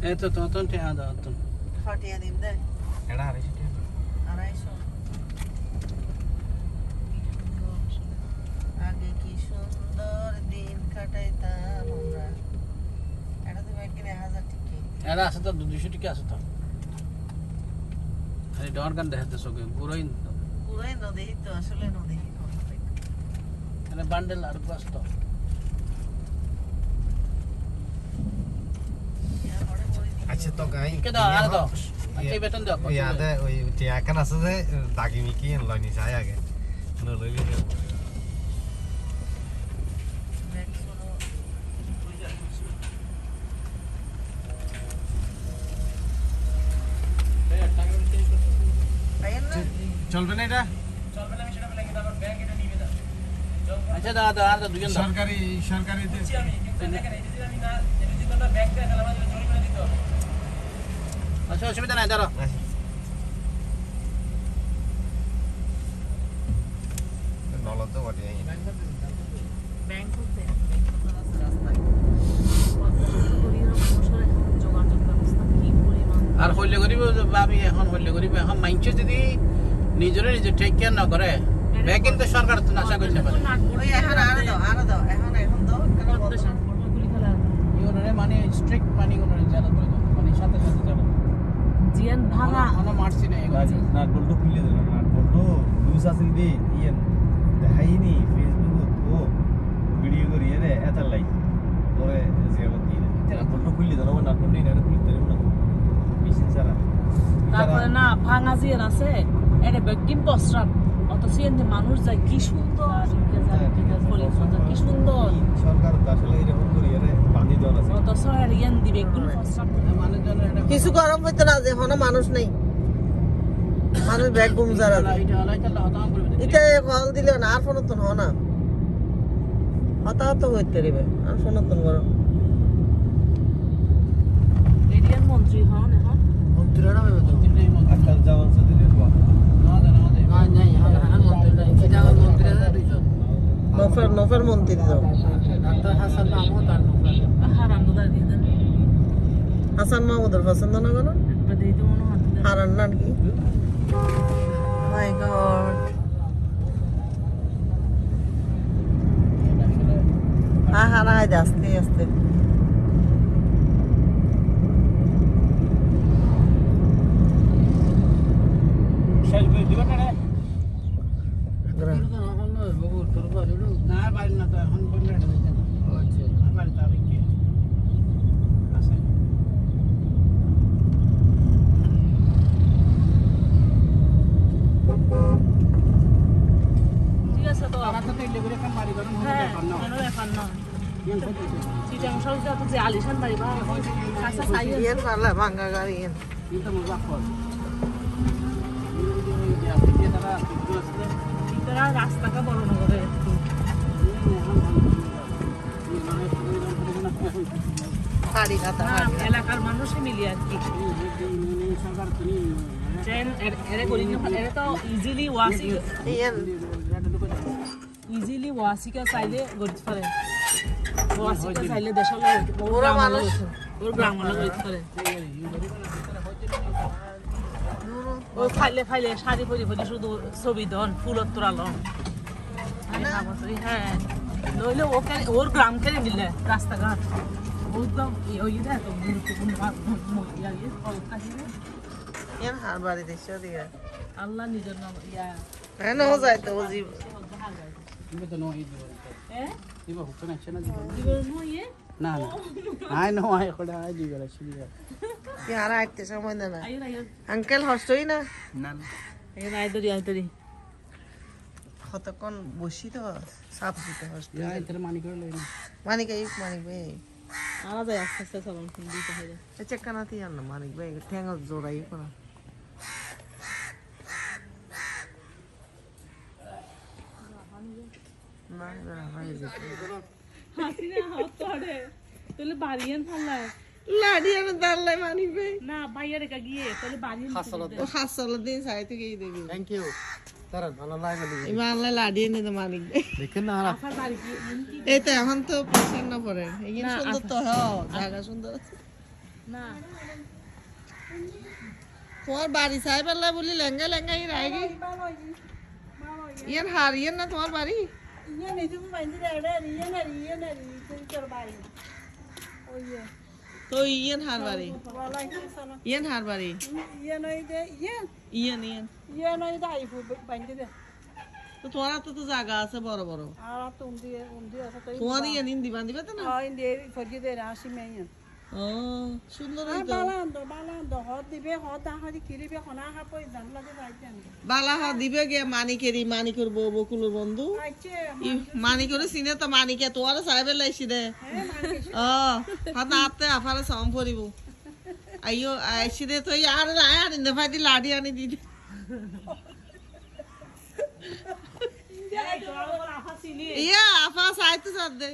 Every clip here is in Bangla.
এই তো ততন ঠেয়া দাও তো ফাটিয়ে দিন দে এটা 250 টাকা 250 আগে কি সুন্দর দিন কাটাইতাম আমরা এটা তো ব্যাংকে 1000 টাকা এরা আছে তো 200 টাকা আছে তো খালি ডর গান দেখাতে সকে পুরোই নদী তো আসলে নদী এনে বান্ডেল আর কষ্ট আচ্ছা তো গাই কে দাও আর দাও আচ্ছা বেতন দাও ইয়াদে ওই টিয়া কান আছে যে দাগি মিকি লনি চাই আগে ন লইলি চলবে না এটা চলবে না আমি সেটা বলে তারপর ব্যাংক এটা নিবে দাও আচ্ছা দাদা আর দুজন দাও সরকারি আমি কিন্তু দেখেন এই যদি আমি না যদি তোমরা ব্যাংক দেয় তাহলে আমাদের জরিমানা দিতে হবে আচ্ছা অসুবিধা নাই দাঁড়াও নলা তো বটে ব্যাংক করতে রাস্তায় যোগাযোগ ব্যবস্থা কি পরিমাণ আর হইলে গরিব ভাবি এখন হইলে গরিব এখন মাইনছে যদি নিজরে নিজে টেক কেয়ার না করে ব্যাংক কিন্তু সরকার তো আশা করতে পারে ওই এখন আর দাও এখন দাও কেন গুলি খেলা ইউরে মানে স্ট্রিক্ট মানে কোন জানা করে মানে সাথে সাথে জানা জিয়ান ভাঙা আমরা মারছি না এগুলো না বলটো খুলে দিল না বলটো নিউজ আছে দি ইয়েন দেখাইনি ফেসবুক ও ভিডিও করি রে এত লাইক পরে জিয়াবত দি না বলটো খুলে দিল না বলটো না খুলে দিল না মেশিন সারা তারপরে না ভাঙা জিয়ান আছে এটা বেগিন পস্রাব অত সিএনজি মানুষ যায় কি সুন্দর কি সুন্দর সরকার আসলে এরকম করি রে বাঁধি দেওয়া আছে অত সর ইয়ান দিবে কোন পস্রাব মানুষজনের এটা কিছু গরম হইতো না যে হনো মানুষ নেই মানুষ ব্যাগ গুম যারা এটা আলাইটা হতাম করবে এটা কল দিলে না আর ফোন তো না হতাহত হইতে রে আর ফোন তো গরম এরিয়ার মন্ত্রী হন এখন মন্ত্রীরা মন্ত্রী আজকাল জামান সদিনের বাবা নফের মন্ত্রী দাও হাসান মাহমুদের পছন্দ না কেন হারান না কি মাই গড হারাই দে আস্তে আস্তে শেষ করে দিবা না না বাড়ি না তো এখন বললে এটা দিতে না আচ্ছা বাড়ি তারিখ কি আছে ঠিক আছে তো তারা তো তেলে করে কাম বাড়ি করেন হ্যাঁ কোনো ব্যাপার না চিটাং সরকার তো যে আলিশান বাড়ি বা কাঁচা সাইয়ের ইয়েন পারলা ভাঙা গাড়ি ইয়েন কিন্তু মজা কর তারা রাস্তাটা বড় না করে পাড়ি কাটা এলাকার মানুষই মিলিয়ে আর কি এরা তো ইজিলি ওয়াসিকা চাইলে গড়িতে পারে ওয়াসিকা চাইলে দেশের ওরা মানুষ ওর গ্রামের গড়িতে পারে ও ফাইলে শাড়ি পরি শুধু ছবি দন ফুলত তোরা লন হ্যাঁ নইলে ওর গ্রাম কেড়ে নিলে রাস্তাঘাট ওর গ্রাম ওই এত গুরুত্বপূর্ণ আল্লাহ নিজের নাম ইয়া না I know I Coda I দিবে রাশিয়া আর আইতে সময় না আঙ্কেল হস্তই না না এই আইতরি কতক্ষণ বসি তো সাপ দিতে হস্ত আইতরে মানি করে লই না মানিক ভাই আনা যায় আস্তে আস্তে চলন ফোন দিতে হয় চেক কানাতি আর না মানিক ভাই ঠ্যাঙ্গ জোড়াই কোনা না না ভাই হাসিনা হতরে তোলে বাড়িয়ান ফাল্লায় লাডিয়ান দাল্লাই মানিক ভাই না ভাইয়ারে কা গিয়ে তোলে বাড়িয়ান হাসল দিন সাই থেকে দেবি থ্যাংক ইউ তারা ভালো লাগে না ইমানলে লাডিয়ে নে মানিক দেখেন না আফার বাড়ি এই তো এখন তো পছন্দ না পড়ে এই সুন্দর তো হ্যাঁ জায়গা সুন্দর না তোমার বাড়ি সাহেবেল্লা বলি লেঙ্গা লেঙ্গা ই রায় গই ইয়ান হার ইয়ান না তোমার বাড়ি তো ইয়ান হার বাড়ি ইয়ান হার বাড়ি ইয়ান তো তোমার তো জায়গা আছে বড় বড় তোমার ইয়ান হিন্দি বান্ধিবে তো না ও সুন্দর বালা হা দিবে গে মানিকেরি মানিকর বউ বকুলের বন্ধু মানিকরে চিনে তো মানিকে তোমার সাহেবের লাইছি দে হাত আতে আফারে সম পরিব আইও আইছি দে তো আর আর ইন্দে ফাইদি লাডি আনি দিদি ইয়া আফা সাইতে সাদ দে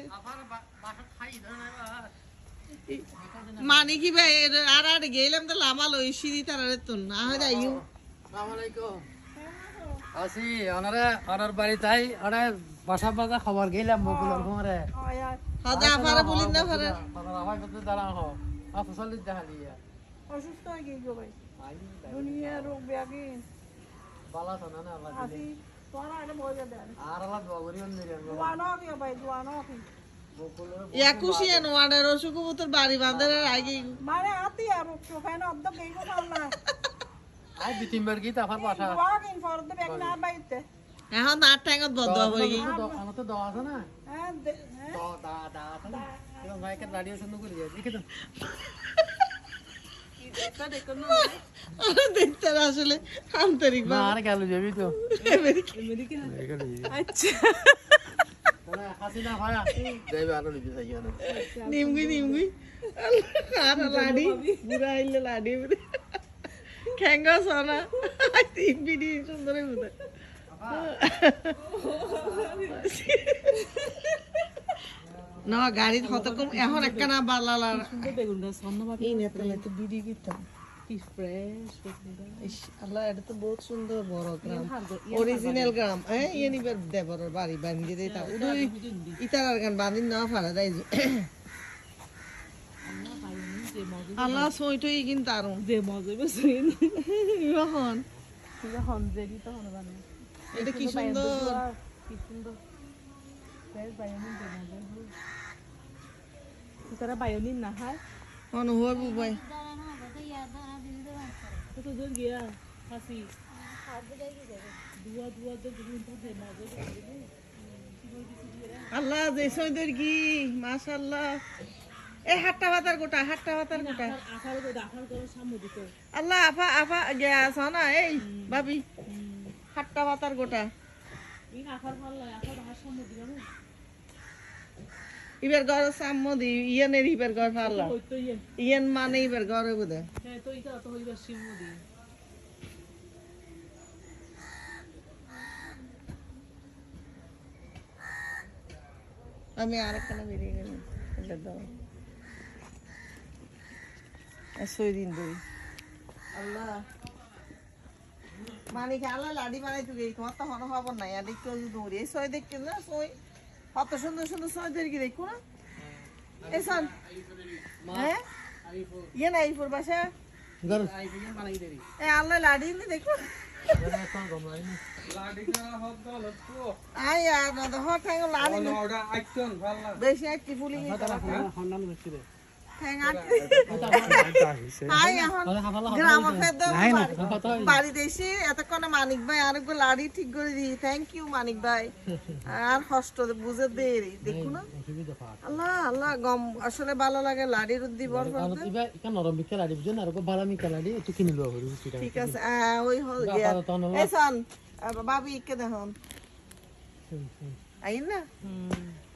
মানে কি ভাই আর আর গেলাম তো লামা লই সিঁড়ি তারারে তো না হয় যাইও আসসালামু আলাইকুম আসি অনার বাড়ি তাই ওরা বাসা খবর গেলাম বকুলের ঘরে হাদা আফারে বলিন না ফারে আফা কত দাঁড়া হ ফসল দেখালিয়া অসুস্থ হয়ে গেছো ভাই দুনিয়া রোগ ব্যাধি বালা তো না আল্লাহ আসি তোরা আগে মজা দেন আর আল্লাহ দোয়া করি অন্যরে দুয়ানো কি ভাই দুয়ানো কি বকুলের একুশি নোয়ানের অসুখ তোর বাড়ি বাঁধার আগে মানে আতি আর সোফানে অর্ধ গেই গো পারলা আই দুই তিনবার কি তাফার বাসা ওয়াকিং ফর দ্য ব্যাক না বাইতে এখন না ট্যাঙ্গত বদ্ধ হবে কি আমার তো দোয়া আছে না হ্যাঁ দা আছে না এরকম ভাইকে রাডিও শুনতে করি দেখে তো দেখতে আসলে আন্তরিক না আর গেল যাবি তো আচ্ছা হাসিনা ভায়া যাইবে আর লিখে যাই না নিমগুই আর লাডি বুড়া আইলে লাডি খেঙ্গা সোনা তিন বিডি সুন্দর বুঝে না গাড়ি হতকম এখন একটা না বালালা সুন্দর বেগুনটা সন্ধ্যা এই নেতলে তো বিডি কিতাম কি ফ্রেশ বেগুনটা আল্লাহ এটা তো বহুত সুন্দর বড় গ্রাম অরিজিনাল গ্রাম ইয়ে নিবার দেবরের বাড়ি বান্ধি দেই তা উদই ইতারার গান বান্দিন না ফাড়া দেয় আল্লাহ সইটই কিন তারুন যে মজা বেসই এখন যেদি তো হন বানি এটা কি সুন্দর ফ্রেশ বায়োনিন দে মজা তারা বায়োনিন না হয় অনুভব ভাই তো দূর গিয়া হাসি দুয়া দে আল্লাহ যে সইদর কি মাশাআল্লাহ এই হাট্টা ভাতার গোটা আফার করে সামনে দিতে আল্লাহ আফা গিয়া সানা এই ভাবি হাট্টা ভাতার গোটা এই আফার ভাল লাগে আফা ভাষার সামনে দিবা না ইবার ঘর সামনে দি ইয়ানের ইবার ঘর ভাল লাগে ইয়ান মানে ইবার ঘরে বুদে হ্যাঁ তো ইটা তো হইবার সামনে দি আমি আরেকটা বেরিয়ে গেলাম এটা দাও সই দিন ধরি আল্লাহ মানে কি আল্লাহ লাডি বানাই তুই তোমার তো হন খবর নাই আর একটু দৌড়ি এই সই দেখতে না সই কত সুন্দর সুন্দর সই ধরি কি দেখো না এসান হ্যাঁ ইয়ে নাই ফুর বাসা এ আল্লাহ লাডি নি দেখো আই আর না তো হঠাৎ লাডি বেশি একটি ফুলি বাড়ি দেশি এতক্ষণে মানিক ভাই আরেকবার লাড়ি ঠিক করে দিই থ্যাংক ইউ মানিক ভাই আর কষ্ট বুঝে দে দেখো না আল্লাহ আল্লাহ গম আসলে ভালো লাগে লাড়ির উদ্দি বড় ঠিক আছে ওই এসান বাবি কে দেখুন আইন না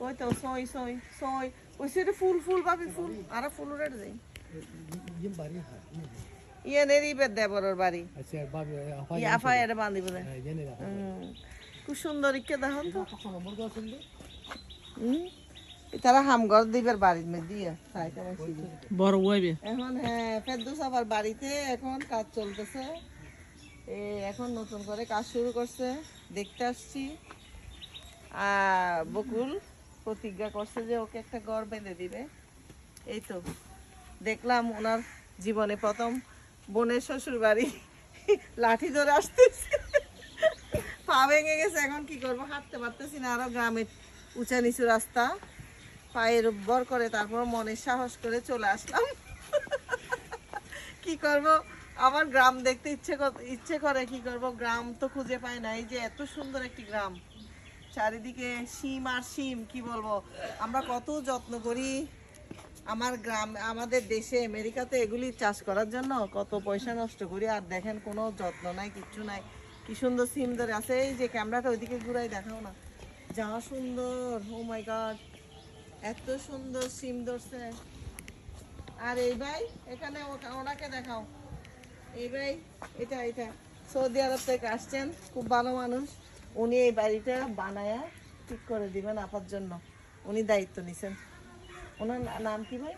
ওই তো সই সই সই ওই সেটা ফুল বাবি ফুল আর ফুল রেড দেই ইয়ে নেরি বেদ দেবরের বাড়ি আচ্ছা বাবি আফা এর বাঁধি বলে খুব সুন্দর ইকে দেখুন তো তারা হামঘর দিবের বাড়ির মধ্যে দিয়ে বড় হইবে এখন হ্যাঁ ফেরদৌস আবার বাড়িতে এখন কাজ চলতেছে এখন নতুন করে কাজ শুরু করছে দেখতে আসছি বকুল প্রতিজ্ঞা করছে যে ওকে একটা ঘর বেঁধে দিবে এই তো দেখলাম ওনার জীবনে প্রথম বোনের শ্বশুর বাড়ি লাঠি ধরে আসতেছে, পা ভেঙে গেছে, এখন কি করবো, হাঁটতে পারতেছি না, আরো গ্রামের উঁচা নিচু রাস্তা, পায়ের উপর করে তারপর মনের সাহস করে চলে আসলাম। কি করব, আমার গ্রাম দেখতে ইচ্ছে করে, কি করব, গ্রাম তো খুঁজে পাই না। এই যে এত সুন্দর একটি গ্রাম, চারিদিকে শিম আর শিম, কি বলবো, আমরা কত যত্ন করি আমার গ্রাম, আমাদের দেশে আমেরিকাতে এগুলি চাষ করার জন্য কত পয়সা নষ্ট করি, আর দেখেন কোনো যত্ন নাই, কিচ্ছু নাই। কি সুন্দর সিম ধরে আছে, এই যে ক্যামেরাটা ওইদিকে ঘুরাই দেখাও না, যা সুন্দর, ও মাই গড, এত সুন্দর সিম ধরছে। আর এই ভাই এখানে ওনাকে দেখাও, এই ভাই এটা এটা সৌদি আরব থেকে আসছেন, খুব ভালো মানুষ, উনি এই বাড়িটা বানায়া ঠিক করে দিবেন আপার জন্য, উনি দায়িত্ব নিছেন। ওনার নাম কি ভাই?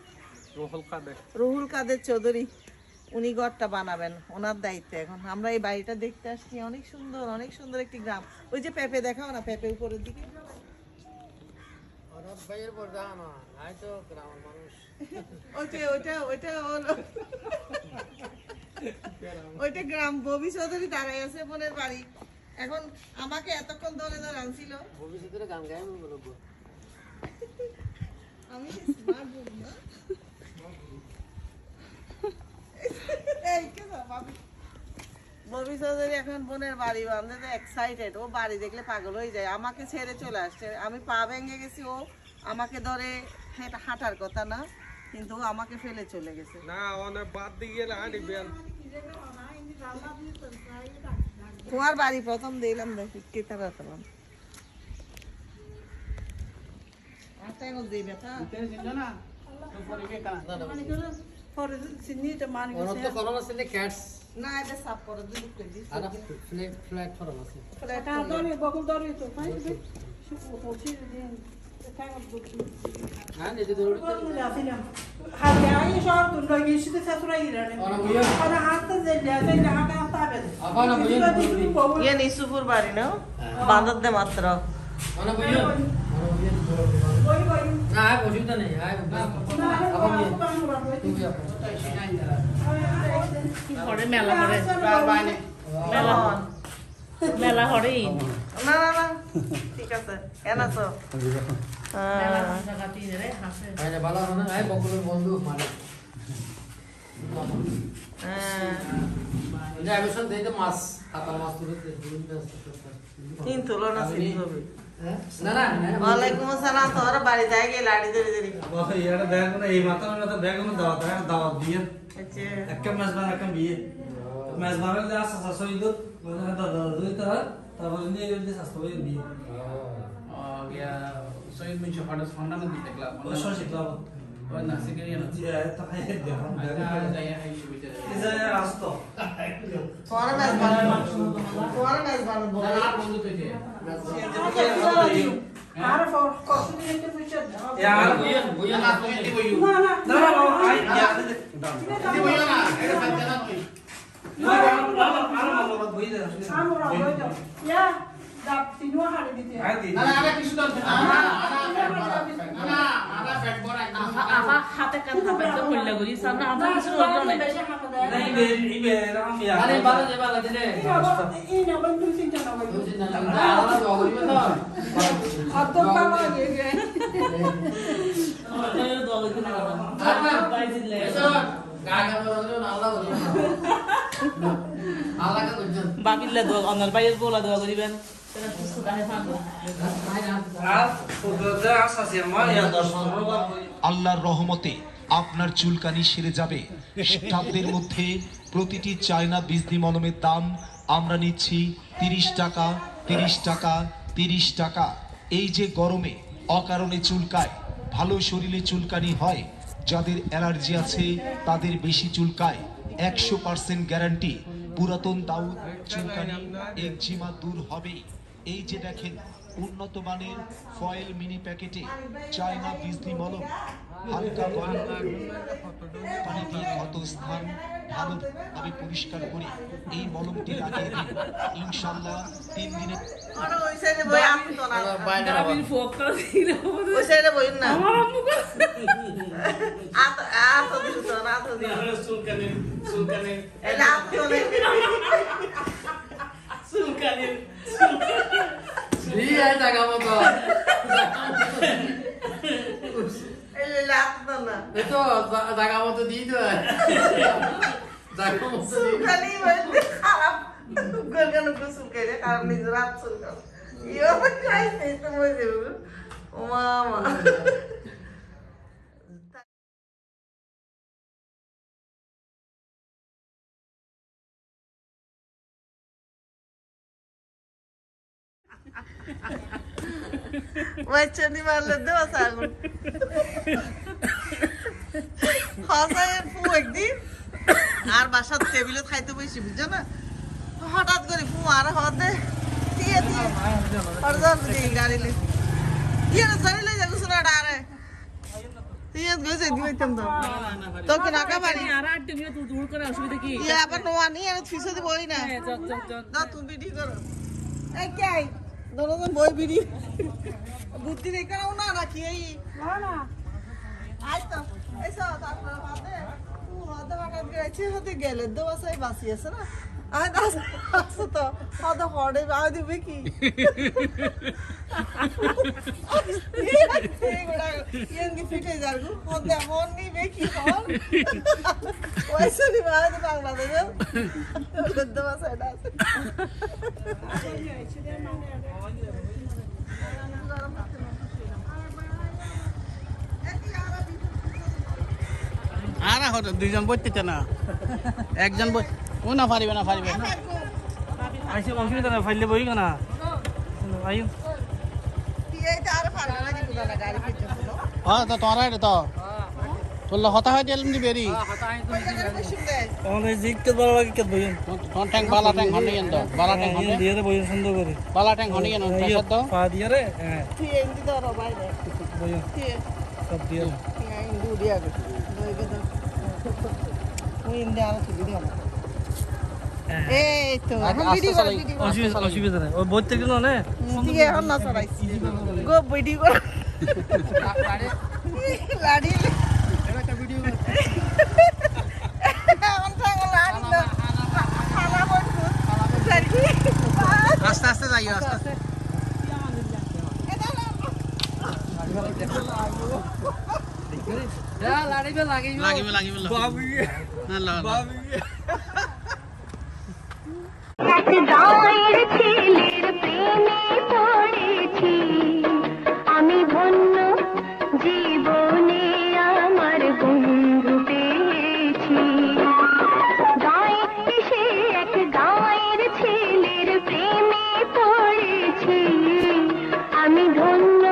রুহুল কাদের চৌধুরী, উনি ঘরটা বানাবেন, ওনার দায়িত্বে এখন। আমরা এই বাড়িটা দেখতে আসছি, অনেক সুন্দর একটি গ্রাম। ওই যে পেঁপে দেখাও না, পেঁপে উপরের দিকে, ওইটা গ্রাম। ববি চৌধুরী দাঁড়াই আছে বোনের বাড়ি, এখন আমাকে এতক্ষণ ধরে ধরে আনছিল, আমি স্মার্ট বলি না। ববি চৌধুরী এখন বোনের বাড়ি বান্ধে এক্সাইটেড, ও বাড়ি দেখলে পাগল হয়ে যায়, আমাকে ছেড়ে চলে আসছে। আমি পা ভেঙে গেছি, ও আমাকে ধরে হাঁটার কথা না, কিন্তু ও আমাকে ফেলে চলে গেছে। না অনেক বাদ দিয়ে গেলে হাঁটিবেন। তোমার বাড়ি প্রথম দিলাম, দেখি কেতা রাখলাম না, এটা সাফ করে নিসুপুর বাড়ি না, বাঁধর দে মাত্র মেলা হরে না না না, ঠিক আছে, কেন আছো? ওয়ালাইকুম আসসালাম, তোর বাড়ি যাই গিয়ে লাড়ি ধরে ধরে এই মাথা বেগুন দাওয়াত দাওয়াত দিয়ে একটা মেজবান একটা বিয়ে মেজবানের আসা শাশুড়ি দুধ দাদা দুই তারপরে নিয়ে গেলে স্বাস্থ্য বিয়ে সৈয়দ মিনশা ফাটাস ফান্ডা মধ্যে দেখলাম অবশ্যই শিখলাম ওই নাসিকের ইয়ে না তো হাই দেখুন যাই হাই সুবিধা ইজায় আসতো তোমার মেজবান বলে আর বন্ধু থেকে আর ফর কষ্ট দিয়ে পুষে यार বুয়া না তুমি দিব ইউ না আই দিব ইউ না এটা সত্য না তুই আরে কিছু দরকার না আনা ফ্যাট বড় একদম আবা হাতে কান হাতে কইলা গরি সামনে আমরা কিছু বলবো না नहीं बे इबे राम यार अरे बाला दे बाला दे এই না বন্ধু চিন্তা না दो दिन ना आला जोगरी में तो হাত তো পাওয়া গেছে বাকিলে দোয়া অনার বাইরে গোলা দোয়া করিবেন আল্লাহর রহমতে আপনার চুলকানি সেরে যাবে। স্টাফদের মধ্যে প্রতিটি চায়না বিজলি মলমের দাম আমরা নিচ্ছি 30 টাকা 30 টাকা 30 টাকা। এই যে গরমে অকারণে চুলকায়, ভালো শরীরে চুলকানি হয়, যাদের অ্যালার্জি আছে তাদের বেশি চুলকায়, 100% গ্যারান্টি পুরাতন দাউদ চুলকানি একজিমা দূর হবেই। এই যে দেখেন উন্নত মানের ফয়েল মিনি প্যাকেটে চায়না বিজলি মলম হালকা গরম পানি দিয়ে ক্ষত স্থান ভালোভাবে পরিষ্কার করে এই মলমটি লাগিয়ে দিন। ইনশাল্লাহ 3 দিনে ওই সাইডে বই আমি তো না দাবির ফোক করে দিল ওই সাইডে বই না আমার আম্মু আত দিছ না আত দিছ চুলকানি এই লাভ তো নেই চুলকানি দিয়ে টাকা মতো এই লাভ তো না এই তো টাকা মতো দিয়ে তো টাকা মতো সুলকানি বলতে খারাপ গলগানো সুলকাই রে কারণ নিজের হাত সুলকাও ইও খাইতে তো মই দেব ও মামা Wacani malah dua sangun. Hasanya fuek di. আর বাসার টেবিলে খাইতে বসি বুঝছো না হঠাৎ করে ফু আর হতে দিয়ে দিয়ে হরদম দিয়ে গাড়িলে দিয়ে না ধরিলে যাবো শোনা ডারে দিয়ে গেছে দিইতাম তো তো কেন কা বাড়ি আর আট তুমি তো দূর করে অসুবিধা কি ইয়া আবার নোয়া নি আর ফিসে দি বই না চল চল চল না তুমি বিডি করো এই কে দোনোজন বই বিডি বুদ্ধি রে কেন না রাখি এই না না আই তো এসো তারপর হাতে হতে বাগাত গেছে হতে গেলে দোয়াসাই বাসি আছে না আই দাস আছে তো হতে হড়ে বাই দিবে কি ইয়েঙ্গি ফিটে যারগু হতে হন নিবে কি হন ওইসে দি বাই দি বাংলাদেশে দোয়াসাই দাস আর হতো দুইজন বইতে না একজন বই ও না পারিবে না পারিবে আইসে অসুবিধা না ফাইলে বই না আইন এইটা আর পারবে না কিন্তু না গাড়ি ফিটে ছিল হ্যাঁ তো তোরা এটা তো তোর হতা হয় দিলাম দি বেরি ওই জায়গায় বসে দেয় আমাদের জিকতে ভালো লাগে কে বইন তোর tank Bala tank honey and Bala tank হনি দিয়ে দে বইন সুন্দর করে বালা ট্যাঙ্ক হনি এন্দ পেছাত তো পা দিয়ে রে হ্যাঁ তুই এন্দি ধরো বাইরে বইন তুই সব দিয়ে ইন্দু দিয়া গো ওই গদা ওই ইন্দে আর তুই দিও না এই তো ভিডিও কর ভিডিও অসুবিধা নাই ওই বই থেকে না ঠিক এখন না চড়াইছি গো ভিডিও কর লাড়ি একটা ভিডিও এখন থাঙ্গ লাড়ি না খানা বন্ধু সারি আস্তে আস্তে যাইও আস্তে আস্তে লাগিবে লাগিবে লাগিবে না লা এক গাঁয়ের ছেলের প্রেমে পড়েছি আমি ধন্য জীবনে আমার বন্ধু পেয়েছি গাঁয়ে সে এক গাঁয়ের ছেলের প্রেমে পড়েছি আমি ধন্য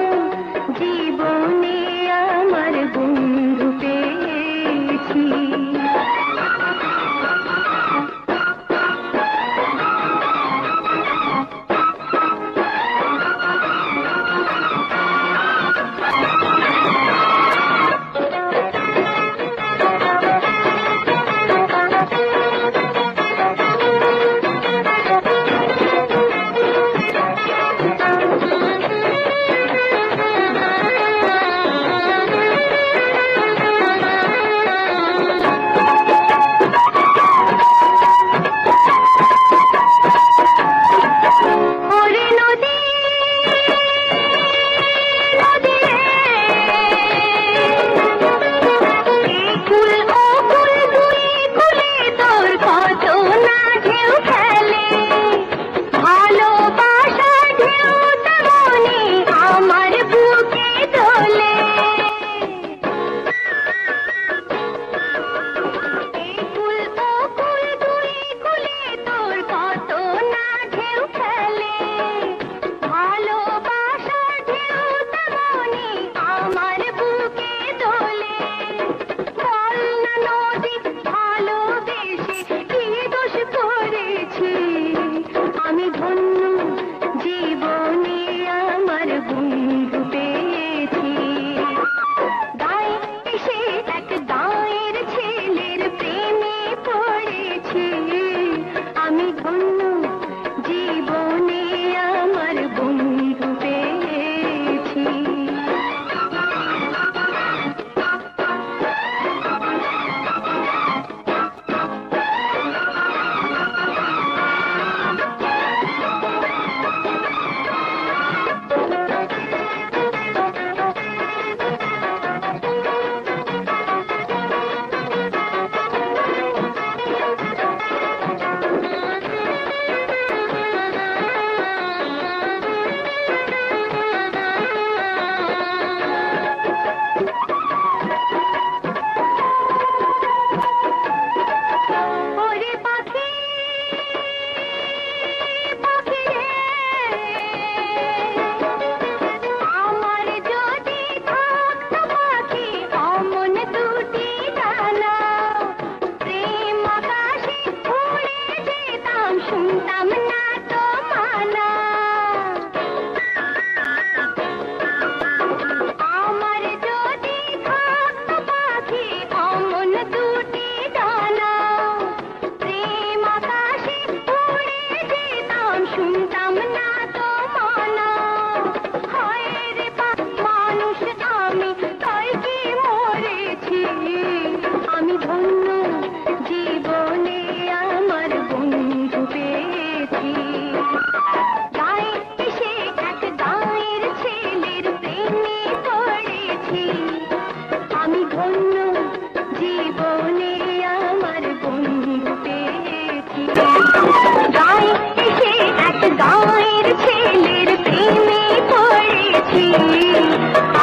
জীবনে আমার বন্ধু পেয়েছি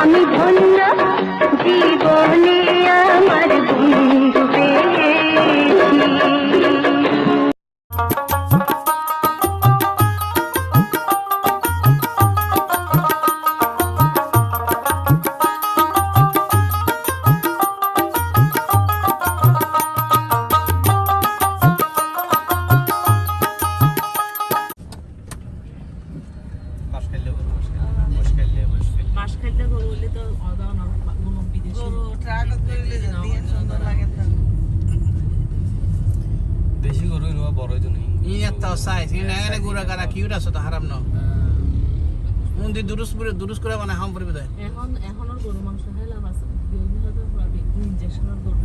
আমি ধন্য জীবনে আমার বন্ধু পেয়েছি। মাছ খাইলেও মাছ খাইলে মাছ খাইতে গরু হইলে তো অদাও না কোনো বিদেশি গরু ট্রাকত করিলে যদি সুন্দর লাগে তো দেশি গরু এনে বড় হইতো নাই Ini tahu saya, ini yang gura gara kiura sudah haram no. Mundi durus kura mana ham puri betul. এখনো গরু মাংস খাইলাম আছে বিভিন্ন ধরনের ইনজেকশনের গরু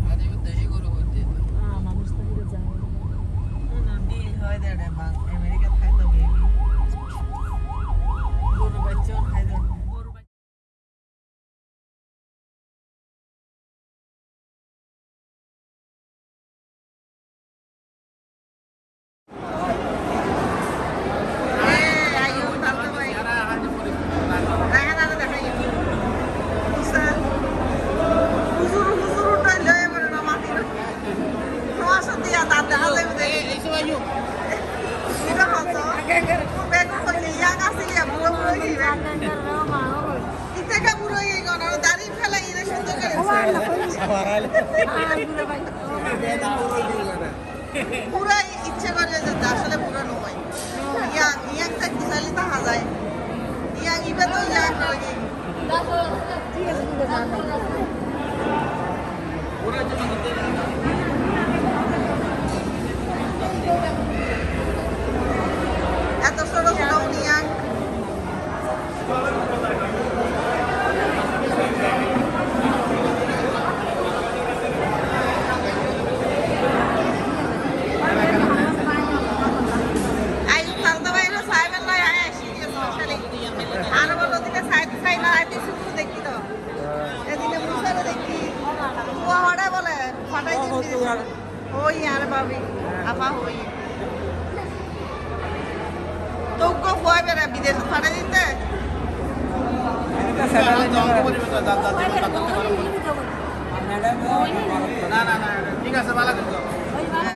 মানুষ তাহিরে যায় না বিল হয় দেড়ে মা আমেরিকা খাইতো বেবি গরু বাচ্চা খাইতো গরু পুরা ইচ্ছে করে যেতে আসলে পুরো নয় ইয়াং থাকতে চাইলে তাহা যায় ইয়াং ইবে তো ইয়াং লাগে এত ছোট ছোট ইয়াং Hoy यार बाबी आपा होई तो को फुआ बेरा विदेश फाड़े दिते না না না ঠিক আছে ভালো